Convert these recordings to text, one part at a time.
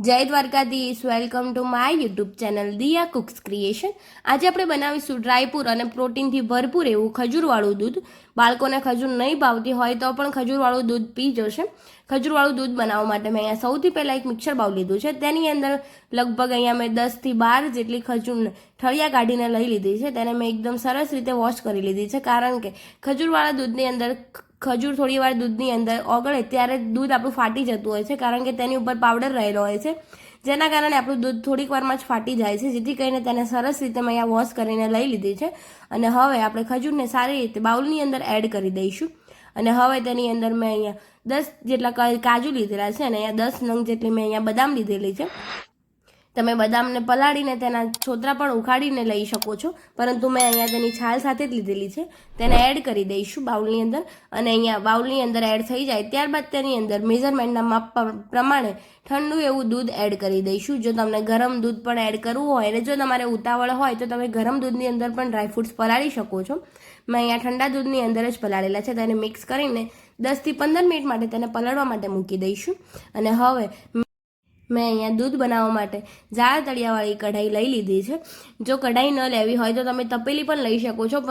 જય Dwarkadhish, welcome to my YouTube channel Diya cooks creation. આજે આપણે બનાવીશું ડ્રાયફ્રૂટ અને પ્રોટીનથી ભરપૂર એવું ખજૂરવાળું દૂધ। બાળકોને ખજૂર નહીં ભાવતી હોય તો પણ ખજૂરવાળું દૂધ પી જશે। ખજૂરવાળું દૂધ બનાવવા માટે મેં અહીંયા સૌથી પહેલાં એક મિક્સર બાઉલ લીધું છે। તેની અંદર લગભગ અહીંયા મેં 10 થી 12 જેટલી ખજૂર ઠળિયા કાઢીને લઈ લીધી છે। તેને મેં એકદમ સરસ રીતે વોશ કરી લીધી છે, કારણ કે ખજૂરવાળા દૂધની અંદર ખજૂર થોડી વાર દૂધની અંદર ઓગળે ત્યારે દૂધ આપણું ફાટી જતું હોય છે, કારણ કે તેની ઉપર પાવડર રહેલો હોય છે, જેના કારણે આપણું દૂધ થોડીક વારમાં જ ફાટી જાય છે। જેથી કરીને તેને સરસ રીતે મેં અહીંયા વોશ કરીને લઈ લીધી છે। અને હવે આપણે ખજૂરને સારી રીતે બાઉલની અંદર એડ કરી દઈશું। અને હવે તેની અંદર મેં અહીંયા 10 જેટલા કાજુ લીધેલા છે અને અહીંયા 10 નંગ જેટલી મેં અહીંયા બદામ લીધેલી છે। તમે બદામને પલાળીને તેના છોતરા પણ ઉખાડીને લઈ શકો છો, પરંતુ મેં અહીંયા તેની છાલ સાથે જ લીધેલી છે। તેને એડ કરી દઈશું બાઉલની અંદર। અને અહીંયા બાઉલની અંદર એડ થઈ જાય ત્યારબાદ તેની અંદર મેઝરમેન્ટના માપ પ્રમાણે ઠંડુ એવું દૂધ એડ કરી દઈશું। જો તમને ગરમ દૂધ પણ એડ કરવું હોય અને જો તમારે ઉતાવળ હોય તો તમે ગરમ દૂધની અંદર પણ ડ્રાયફ્રૂટ્સ પલાળી શકો છો। મેં અહીંયા ઠંડા દૂધની અંદર જ પલાળેલા છે। તેને મિક્સ કરીને 10 થી 15 મિનિટ માટે તેને પલાળવા માટે મૂકી દઈશું। અને હવે મેં અહીંયા દૂધ બનાવવા માટે જાડા તળિયાવાળી કઢાઈ લઈ લીધી છે। જો કઢાઈ ન લેવી હોય તો તમે તપેલી પણ લઈ શકો છો,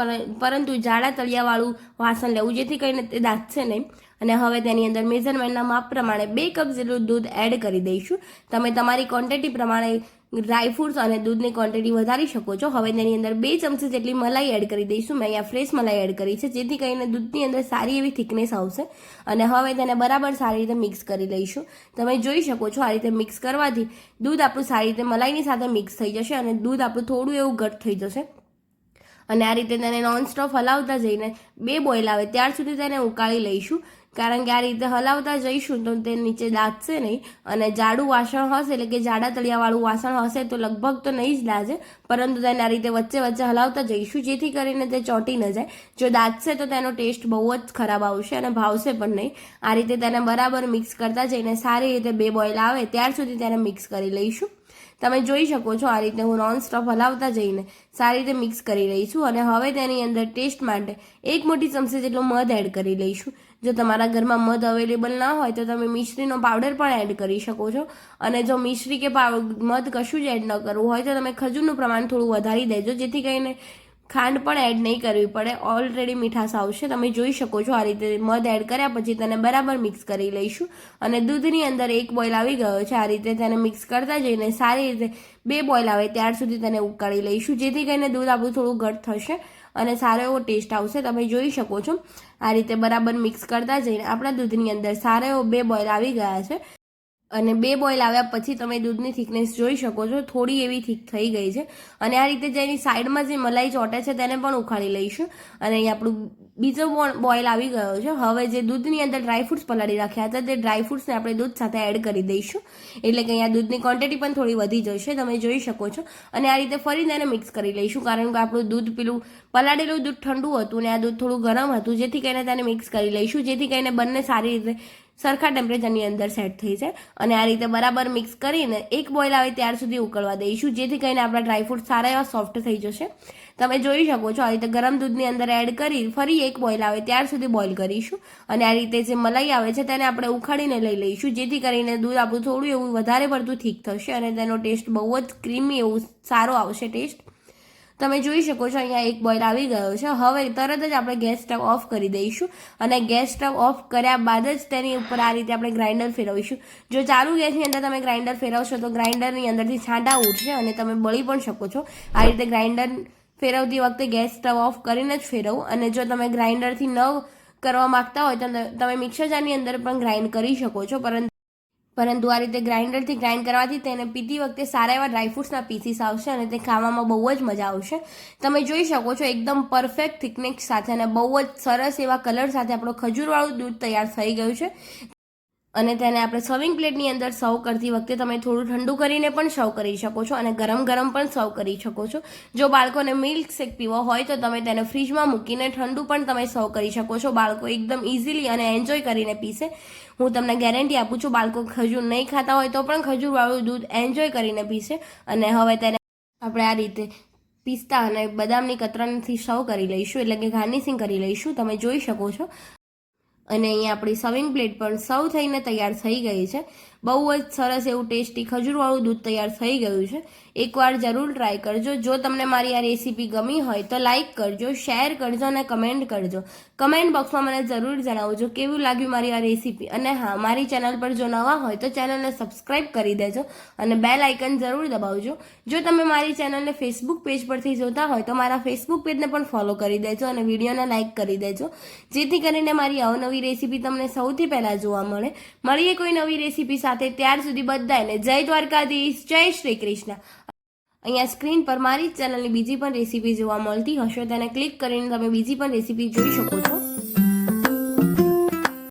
પરંતુ જાડા તળિયાવાળું વાસણ લેવું, જેથી કરીને તે દાઝશે નહીં। અને હવે તેની અંદર મેઝરમેન્ટના માપ પ્રમાણે 2 કપ જેટલું દૂધ એડ કરી દઈશું। તમે તમારી ક્વોન્ટિટી પ્રમાણે ડ્રાયફ્રૂટ્સ અને દૂધની ક્વોન્ટિટી વધારી શકો છો। હવે તેની અંદર 2 ચમચી જેટલી મલાઈ એડ કરી દઈશું। મેં અહીંયા ફ્રેશ મલાઈ એડ કરી છે, જેથી કરીને દૂધની અંદર સારી એવી થિકનેસ આવશે। અને હવે તેને બરાબર સારી રીતે મિક્સ કરી લઈશું। તમે જોઈ શકો છો આ રીતે મિક્સ કરવાથી દૂધ આપણું સારી રીતે મલાઈની સાથે મિક્સ થઈ જશે અને દૂધ આપણું થોડું એવું ઘટ થઈ જશે। અને આ રીતે તેને નોનસ્ટોપ હલાવતા જઈને 2 બોઇલ આવે ત્યાર સુધી તેને ઉકાળી લઈશું, કારણ કે આ રીતે હલાવતા જઈશું તો તે નીચે દાઝશે નહીં। અને જાડું વાસણ હશે, એટલે કે જાડા તળિયાવાળું વાસણ હશે તો લગભગ તો નહીં જ દાઝે, પરંતુ તેને આ રીતે વચ્ચે વચ્ચે હલાવતા જઈશું, જેથી કરીને તે ચોંટી ન જાય। જો દાઝશે તો તેનો ટેસ્ટ બહુ જ ખરાબ આવશે અને ભાવશે પણ નહીં। આ રીતે તેને બરાબર મિક્સ કરતા જઈને સારી રીતે 2 બોઇલ આવે ત્યાર સુધી તેને મિક્સ કરી લઈશું। તમે જોઈ શકો છો આ રીતે હું નોન સ્ટોપ હલાવતા જઈને સારી રીતે મિક્સ કરી રહી છું। અને હવે તેની અંદર ટેસ્ટ માટે 1 મોટી ચમચી જેટલો મધ એડ કરી લઈશું। જો તમારા ઘરમાં મધ અવેલેબલ ના હોય તો તમે મિશ્રીનો પાવડર પણ એડ કરી શકો છો। અને જો મિશ્રી કે મધ કશું જ એડ ન કરવું હોય તો તમે ખજૂરનું પ્રમાણ થોડું વધારી દેજો, જેથી કરીને ખાંડ પણ એડ નહીં કરવી પડે, ઓલરેડી મીઠાશ આવશે। તમે જોઈ શકો છો આ રીતે મધ એડ કર્યા પછી તેને બરાબર મિક્સ કરી લઈશું। અને દૂધની અંદર 1 બોઇલ આવી ગયો છે। આ રીતે તેને મિક્સ કરતા જઈને સારી રીતે 2 બોઇલ આવે ત્યાર સુધી તેને ઉકાળી લઈશું, જેથી કરીને દૂધ આપણું થોડું ઘટ થશે અને સારો એવો ટેસ્ટ આવશે। તમે જોઈ શકો છો આ રીતે બરાબર મિક્સ કરતા જઈને આપણા દૂધની અંદર સારા એવો 2 બોઇલ આવી ગયા છે। અને 2 બોઇલ આવ્યા પછી તમે દૂધની થિકનેસ જોઈ શકો છો, થોડી એવી થીક થઈ ગઈ છે। અને આ રીતે જેની સાઈડમાં જે મલાઈ ચોટે છે તેને પણ ઉખાડી લઈશું। અને અહીં આપણું બીજો બોઇલ આવી ગયો છે। હવે જે દૂધની અંદર ડ્રાયફ્રૂટ્સ પલાળી રાખ્યા હતા તે ડ્રાયફ્રૂટ્સને આપણે દૂધ સાથે એડ કરી દઈશું, એટલે કે અહીંયા દૂધની ક્વોન્ટિટી પણ થોડી વધી જશે, તમે જોઈ શકો છો। અને આ રીતે ફરી તેને મિક્સ કરી લઈશું, કારણ કે આપણું દૂધ પેલું પલાળેલું દૂધ ઠંડુ હતું અને આ દૂધ થોડું ગરમ હતું, જેથી કરીને તેને મિક્સ કરી લઈશું, જેથી કરીને બંને સારી રીતે સરખા ટેમ્પરેચરની અંદર સેટ થઈ જાય। અને આ રીતે બરાબર મિક્સ કરીને 1 બોઇલ આવે ત્યાર સુધી ઉકળવા દઈશું, જેથી કરીને આપણા ડ્રાયફ્રૂટ સારા એવા સોફ્ટ થઈ જશે। તમે જોઈ શકો છો આ રીતે ગરમ દૂધની અંદર એડ કરી ફરી 1 બોઇલ આવે ત્યાર સુધી બોઇલ કરીશું। અને આ રીતે જે મલાઈ આવે છે તેને આપણે ઉખાડીને લઈ લઈશું, જેથી કરીને દૂધ આપણું થોડું એવું વધારે પડતું થીક થશે અને તેનો ટેસ્ટ બહુ જ ક્રીમી એવું સારો આવશે ટેસ્ટ। તમે જોઈ શકો છો અહીંયા 1 બોઇલ આવી ગયો છે। હવે તરત જ આપણે ગેસ સ્ટવ ઓફ કરી દઈશું અને ગેસ સ્ટવ ઓફ કર્યા બાદ જ તેની ઉપર આ રીતે આપણે ગ્રાઇન્ડર ફેરવીશું। જો ચાલુ ગેસની અંદર તમે ગ્રાઇન્ડર ફેરવશો તો ગ્રાઇન્ડરની અંદરથી છાંટા ઉઠશે અને તમે બળી પણ શકો છો। આ રીતે ગ્રાઇન્ડર ફેરવતી વખતે ગેસ સ્ટવ ઓફ કરીને જ ફેરવો। અને જો તમે ગ્રાઇન્ડરથી ન કરવા માંગતા હોય તો તમે મિક્સર જારની અંદર પણ ગ્રાઇન્ડ કરી શકો છો, પરંતુ આ રીતે ગ્રાઇન્ડરથી ગ્રાઇન્ડ કરવાથી તેને પીતી વખતે સારા એવા ડ્રાયફ્રૂટ્સના પીસીસ આવશે અને તે ખાવામાં બહુ જ મજા આવશે। તમે જોઈ શકો છો એકદમ પરફેક્ટ થિકનેસ સાથે અને બહુ જ સરસ એવા કલર સાથે આપણો ખજૂરવાળું દૂધ તૈયાર થઈ ગયું છે। અને તેને આપણે સર્વિંગ પ્લેટની અંદર સર્વ કરતી વખતે તમે થોડું ઠંડુ કરીને પણ સર્વ કરી શકો છો અને ગરમ ગરમ પણ સર્વ કરી શકો છો। જો બાળકોને મિલ્ક શેક પીવો હોય તો તમે તેને ફ્રીજમાં મૂકીને ઠંડુ પણ તમે સર્વ કરી શકો છો। બાળકો એકદમ ઇઝીલી અને એન્જોય કરીને પીશે। હું તમને ગેરંટી આપું છું, બાળકો ખજૂર નહીં ખાતા હોય તો પણ ખજૂરવાળું દૂધ એન્જોય કરીને પીશે। અને હવે તેને આપણે આ રીતે પિસ્તા અને બદામની કતરનથી સર્વ કરી લઈશું, એટલે કે ગાર્નિશિંગ કરી લઈશું। તમે જોઈ શકો છો અને અહીંયા આપણી સર્વિંગ પ્લેટ પણ સર્વ થઈને તૈયાર થઈ ગઈ છે। બહુ જ સરસ એવું ટેસ્ટી ખજૂરવાળું દૂધ તૈયાર થઈ ગયું છે. એકવાર જરૂર ટ્રાય કરજો. જો તમને મારી આ રેસીપી ગમી હોય તો લાઇક કરજો, શેર કરજો અને કમેન્ટ કરજો. કમેન્ટ બોક્સમાં મને જરૂર જણાવજો કેવું લાગ્યું મારી આ રેસીપી. અને હા, મારી ચેનલ પર જો નવા હોય તો ચેનલને સબસ્ક્રાઇબ કરી દેજો અને બેલ આઇકન જરૂર દબાવજો. જો તમે મારી ચેનલને ફેસબુક પેજ પરથી જોતા હોય તો મારા ફેસબુક પેજને પણ ફોલો કરી દેજો અને વિડીયોને લાઇક કરી દેજો, જેથી કરીને મારી અવનવી રેસીપી તમને સૌથી પહેલાં જોવા મળે. મળીએ કોઈ નવી રેસીપી સાથે. ત્યાર સુધી બધાને જય દ્વારકાધીશ, જય શ્રી કૃષ્ણ. અહીંયા સ્ક્રીન પર મારી ચેનલની બીજી પણ રેસીપી જોવા મળતી હશે, તેને ક્લિક કરીને તમે બીજી પણ રેસીપી જોઈ શકો છો.